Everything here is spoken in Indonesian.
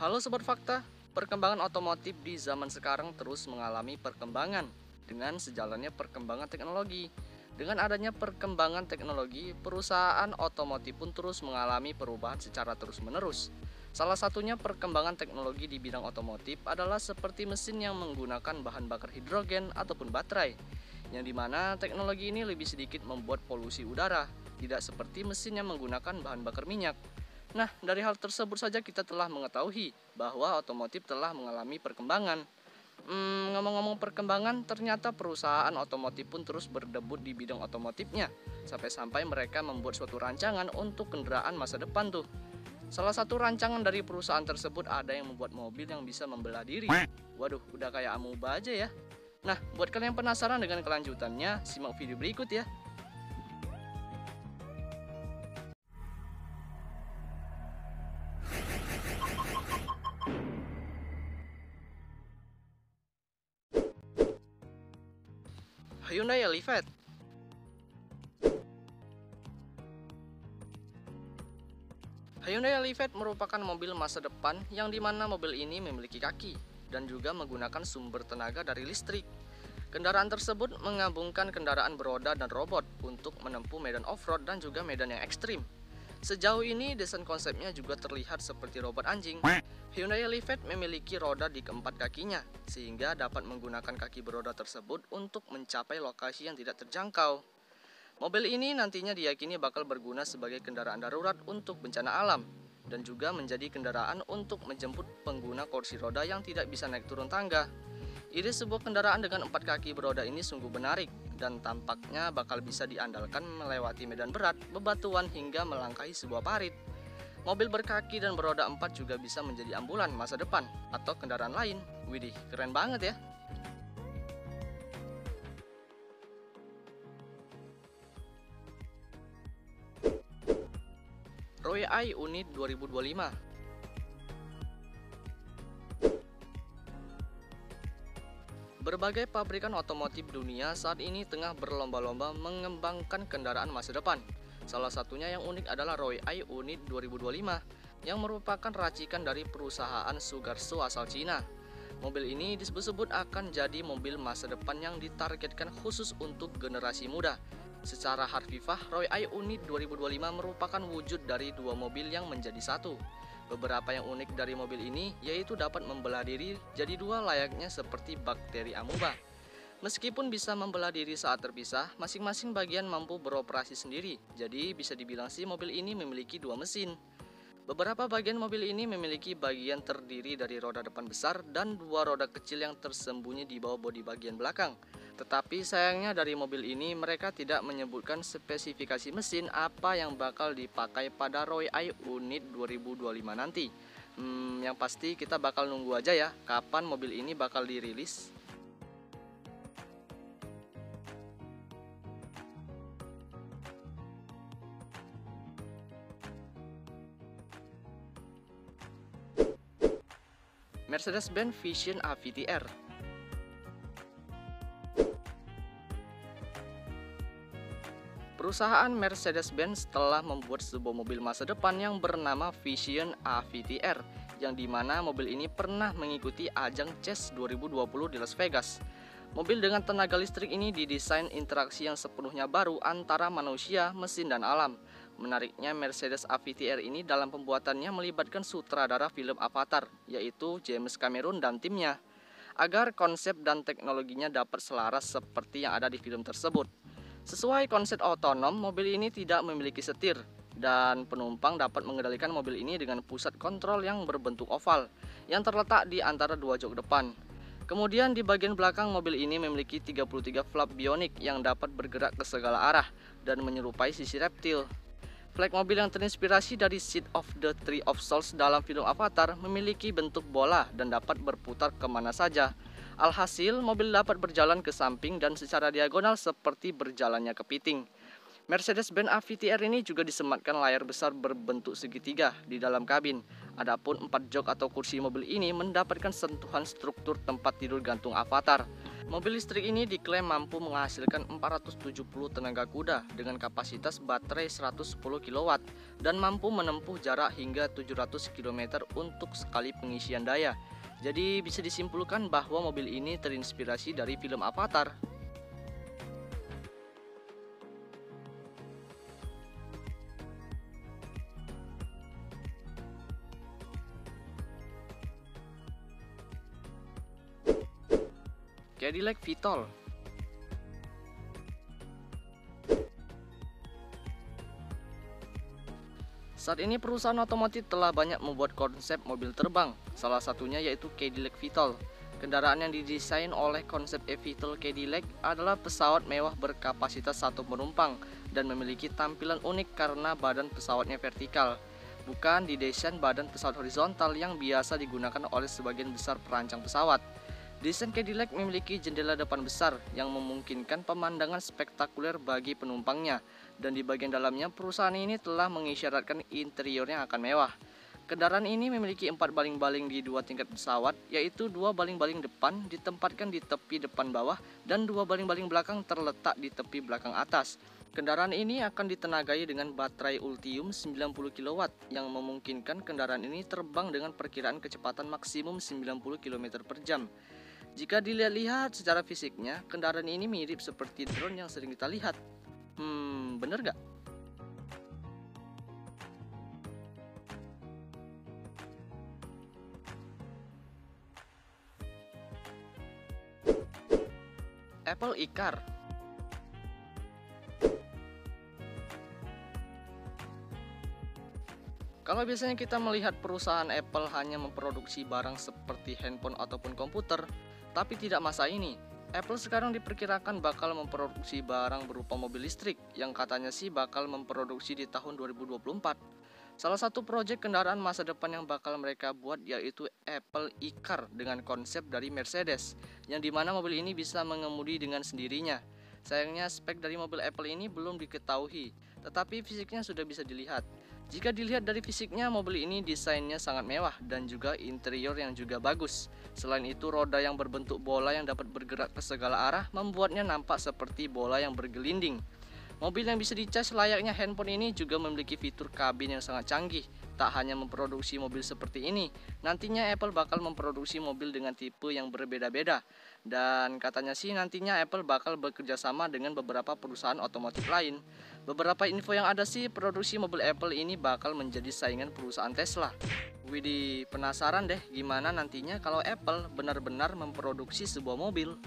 Halo Sobat Fakta, perkembangan otomotif di zaman sekarang terus mengalami perkembangan dengan sejalannya perkembangan teknologi. Dengan adanya perkembangan teknologi, perusahaan otomotif pun terus mengalami perubahan secara terus-menerus. Salah satunya perkembangan teknologi di bidang otomotif adalah seperti mesin yang menggunakan bahan bakar hidrogen ataupun baterai, yang dimana teknologi ini lebih sedikit membuat polusi udara, tidak seperti mesin yang menggunakan bahan bakar minyak. Nah, dari hal tersebut saja kita telah mengetahui bahwa otomotif telah mengalami perkembangan. Ngomong-ngomong perkembangan, ternyata perusahaan otomotif pun terus berdebut di bidang otomotifnya, sampai-sampai mereka membuat suatu rancangan untuk kendaraan masa depan tuh. Salah satu rancangan dari perusahaan tersebut ada yang membuat mobil yang bisa membelah diri. Waduh, udah kayak amuba aja ya. Nah, buat kalian yang penasaran dengan kelanjutannya, simak video berikut ya. Hyundai Elevate. Hyundai Elevate merupakan mobil masa depan yang dimana mobil ini memiliki kaki dan juga menggunakan sumber tenaga dari listrik. Kendaraan tersebut menggabungkan kendaraan beroda dan robot untuk menempuh medan off-road dan juga medan yang ekstrim. Sejauh ini desain konsepnya juga terlihat seperti robot anjing. Hyundai Elevate memiliki roda di keempat kakinya sehingga dapat menggunakan kaki beroda tersebut untuk mencapai lokasi yang tidak terjangkau. Mobil ini nantinya diyakini bakal berguna sebagai kendaraan darurat untuk bencana alam dan juga menjadi kendaraan untuk menjemput pengguna kursi roda yang tidak bisa naik turun tangga. Ide sebuah kendaraan dengan 4 kaki beroda ini sungguh menarik dan tampaknya bakal bisa diandalkan melewati medan berat, bebatuan hingga melangkahi sebuah parit. Mobil berkaki dan beroda 4 juga bisa menjadi ambulan masa depan atau kendaraan lain. Widih, keren banget ya. Roy I Unit 2025. Berbagai pabrikan otomotif dunia saat ini tengah berlomba-lomba mengembangkan kendaraan masa depan. Salah satunya yang unik adalah Roy I Unit 2025 yang merupakan racikan dari perusahaan Sugarsho asal Cina. Mobil ini disebut-sebut akan jadi mobil masa depan yang ditargetkan khusus untuk generasi muda. Secara harfiah, Roy I Unit 2025 merupakan wujud dari dua mobil yang menjadi satu. Beberapa yang unik dari mobil ini yaitu dapat membelah diri jadi dua layaknya seperti bakteri amuba. Meskipun bisa membelah diri saat terpisah, masing-masing bagian mampu beroperasi sendiri. Jadi bisa dibilang sih mobil ini memiliki dua mesin. Beberapa bagian mobil ini memiliki bagian terdiri dari roda depan besar dan dua roda kecil yang tersembunyi di bawah bodi bagian belakang. Tetapi sayangnya dari mobil ini mereka tidak menyebutkan spesifikasi mesin apa yang bakal dipakai pada Roy I Unit 2025 nanti. Yang pasti kita bakal nunggu aja ya kapan mobil ini bakal dirilis. Mercedes-Benz Vision AVTR. Perusahaan Mercedes-Benz telah membuat sebuah mobil masa depan yang bernama Vision AVTR, yang dimana mobil ini pernah mengikuti ajang CES 2020 di Las Vegas. Mobil dengan tenaga listrik ini didesain interaksi yang sepenuhnya baru antara manusia, mesin, dan alam. Menariknya, Mercedes AVTR ini dalam pembuatannya melibatkan sutradara film Avatar, yaitu James Cameron dan timnya, agar konsep dan teknologinya dapat selaras seperti yang ada di film tersebut. Sesuai konsep otonom, mobil ini tidak memiliki setir, dan penumpang dapat mengendalikan mobil ini dengan pusat kontrol yang berbentuk oval, yang terletak di antara dua jok depan. Kemudian di bagian belakang mobil ini memiliki 33 flap bionik yang dapat bergerak ke segala arah dan menyerupai sisi reptil. Flag mobil yang terinspirasi dari Seed of the Tree of Souls dalam film Avatar memiliki bentuk bola dan dapat berputar kemana saja. Alhasil, mobil dapat berjalan ke samping dan secara diagonal seperti berjalannya kepiting. Mercedes-Benz AVTR ini juga disematkan layar besar berbentuk segitiga di dalam kabin. Adapun 4 jok atau kursi mobil ini mendapatkan sentuhan struktur tempat tidur gantung Avatar. Mobil listrik ini diklaim mampu menghasilkan 470 tenaga kuda dengan kapasitas baterai 110 kW dan mampu menempuh jarak hingga 700 km untuk sekali pengisian daya. Jadi bisa disimpulkan bahwa mobil ini terinspirasi dari film Avatar. Cadillac VTOL. Saat ini perusahaan otomotif telah banyak membuat konsep mobil terbang, salah satunya yaitu Cadillac VTOL. Kendaraan yang didesain oleh konsep eVTOL Cadillac adalah pesawat mewah berkapasitas satu penumpang dan memiliki tampilan unik karena badan pesawatnya vertikal, bukan didesain badan pesawat horizontal yang biasa digunakan oleh sebagian besar perancang pesawat. Desain Cadillac memiliki jendela depan besar yang memungkinkan pemandangan spektakuler bagi penumpangnya, dan di bagian dalamnya perusahaan ini telah mengisyaratkan interiornya akan mewah. Kendaraan ini memiliki 4 baling-baling di 2 tingkat pesawat, yaitu 2 baling-baling depan ditempatkan di tepi depan bawah dan 2 baling-baling belakang terletak di tepi belakang atas. Kendaraan ini akan ditenagai dengan baterai Ultium 90 kW yang memungkinkan kendaraan ini terbang dengan perkiraan kecepatan maksimum 90 km per jam. Jika dilihat-lihat secara fisiknya, kendaraan ini mirip seperti drone yang sering kita lihat. Bener gak? Apple iCar. Kalau biasanya kita melihat perusahaan Apple hanya memproduksi barang seperti handphone ataupun komputer, tapi tidak masa ini. Apple sekarang diperkirakan bakal memproduksi barang berupa mobil listrik yang katanya sih bakal memproduksi di tahun 2024. Salah satu proyek kendaraan masa depan yang bakal mereka buat yaitu Apple iCar dengan konsep dari Mercedes, yang dimana mobil ini bisa mengemudi dengan sendirinya. Sayangnya spek dari mobil Apple ini belum diketahui, tetapi fisiknya sudah bisa dilihat. Jika dilihat dari fisiknya, mobil ini desainnya sangat mewah dan juga interior yang juga bagus. Selain itu, roda yang berbentuk bola yang dapat bergerak ke segala arah membuatnya nampak seperti bola yang bergelinding. Mobil yang bisa dicas layaknya handphone ini juga memiliki fitur kabin yang sangat canggih. Tak hanya memproduksi mobil seperti ini, nantinya Apple bakal memproduksi mobil dengan tipe yang berbeda-beda. Dan katanya sih nantinya Apple bakal bekerja sama dengan beberapa perusahaan otomotif lain. Beberapa info yang ada sih, produksi mobil Apple ini bakal menjadi saingan perusahaan Tesla. Widih, penasaran deh gimana nantinya kalau Apple benar-benar memproduksi sebuah mobil.